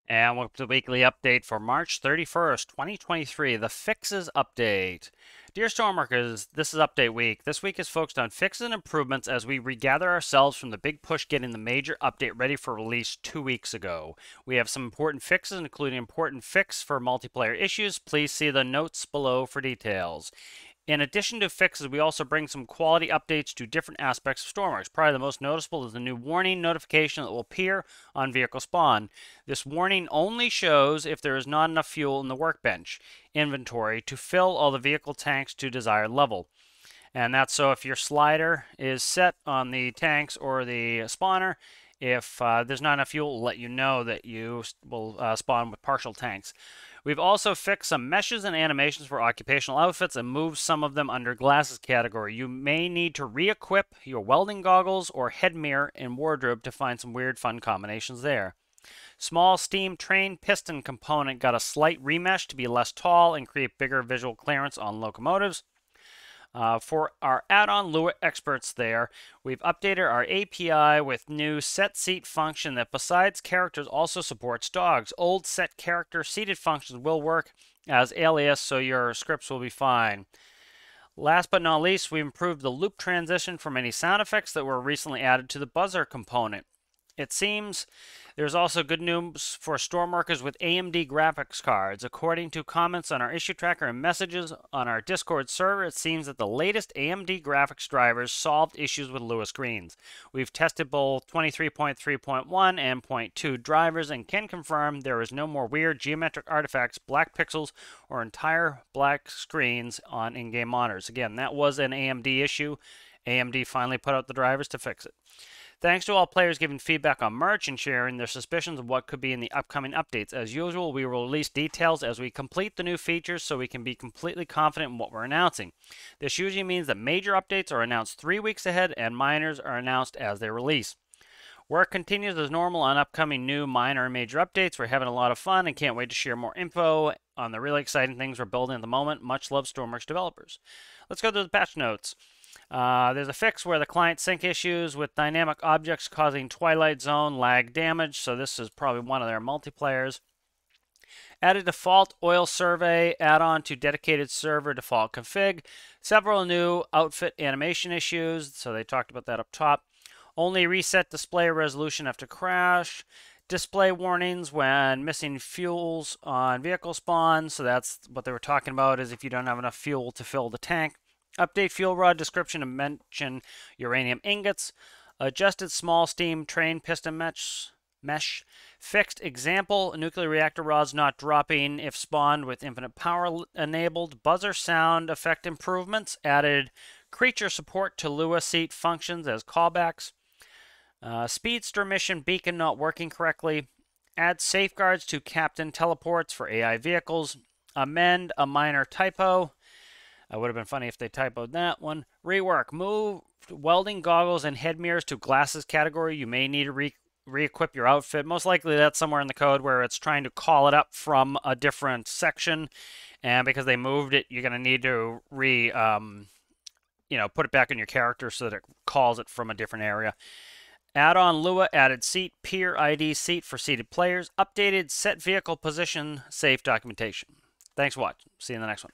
And welcome to the weekly update for March 31st, 2023, the Fixes Update. Dear Stormworkers, this is Update Week. This week is focused on fixes and improvements as we regather ourselves from the big push getting the major update ready for release 2 weeks ago. We have some important fixes, including important fix for multiplayer issues. Please see the notes below for details. In addition to fixes, we also bring some quality updates to different aspects of Stormworks. Probably the most noticeable is the new warning notification that will appear on vehicle spawn. This warning only shows if there is not enough fuel in the workbench inventory to fill all the vehicle tanks to desired level. And that's so if your slider is set on the tanks or the spawner, if there's not enough fuel, it'll let you know that you will spawn with partial tanks. We've also fixed some meshes and animations for occupational outfits and moved some of them under glasses category. You may need to re-equip your welding goggles or head mirror in wardrobe to find some weird fun combinations there. Small steam train piston component got a slight remesh to be less tall and create bigger visual clearance on locomotives. For our add-on Lua experts there, we've updated our API with new set seat function that besides characters also supports dogs. Old set character seated functions will work as alias, so your scripts will be fine. Last but not least, we improved the loop transition from any sound effects that were recently added to the buzzer component. It seems there's also good news for Stormworkers with AMD graphics cards. According to comments on our issue tracker and messages on our Discord server, it seems that the latest AMD graphics drivers solved issues with Lua screens. We've tested both 23.3.1 and 0.2 drivers and can confirm there is no more weird geometric artifacts, black pixels, or entire black screens on in-game monitors. Again, that was an AMD issue. AMD finally put out the drivers to fix it. Thanks to all players giving feedback on merch and sharing their suspicions of what could be in the upcoming updates. As usual, we will release details as we complete the new features so we can be completely confident in what we're announcing. This usually means that major updates are announced 3 weeks ahead and minors are announced as they release. Work continues as normal on upcoming new, minor, and major updates. We're having a lot of fun and can't wait to share more info on the really exciting things we're building at the moment. Much love, Stormworks developers. Let's go through the patch notes. There's a fix where the client sync issues with dynamic objects causing Twilight Zone lag damage, so this is probably one of their multiplayers. Added default oil survey add-on to dedicated server default config. Several new outfit animation issues, so they talked about that up top. Only reset display resolution after crash. Display warnings when missing fuels on vehicle spawn, so that's what they were talking about, is if you don't have enough fuel to fill the tank. Update fuel rod description and mention uranium ingots. Adjusted small steam train piston mesh. Fixed example nuclear reactor rods not dropping if spawned with infinite power enabled. Buzzer sound effect improvements. Added creature support to Lua seat functions as callbacks. Speedster mission beacon not working correctly. Add safeguards to captain teleports for AI vehicles. Amend a minor typo. It would have been funny if they typoed that one. Rework. Move welding goggles and head mirrors to glasses category. You may need to re-equip your outfit. Most likely that's somewhere in the code where it's trying to call it up from a different section. And because they moved it, you're going to need to put it back in your character so that it calls it from a different area. Add-on Lua added seat, peer ID seat for seated players. Updated set vehicle position safe documentation. Thanks for watching. See you in the next one.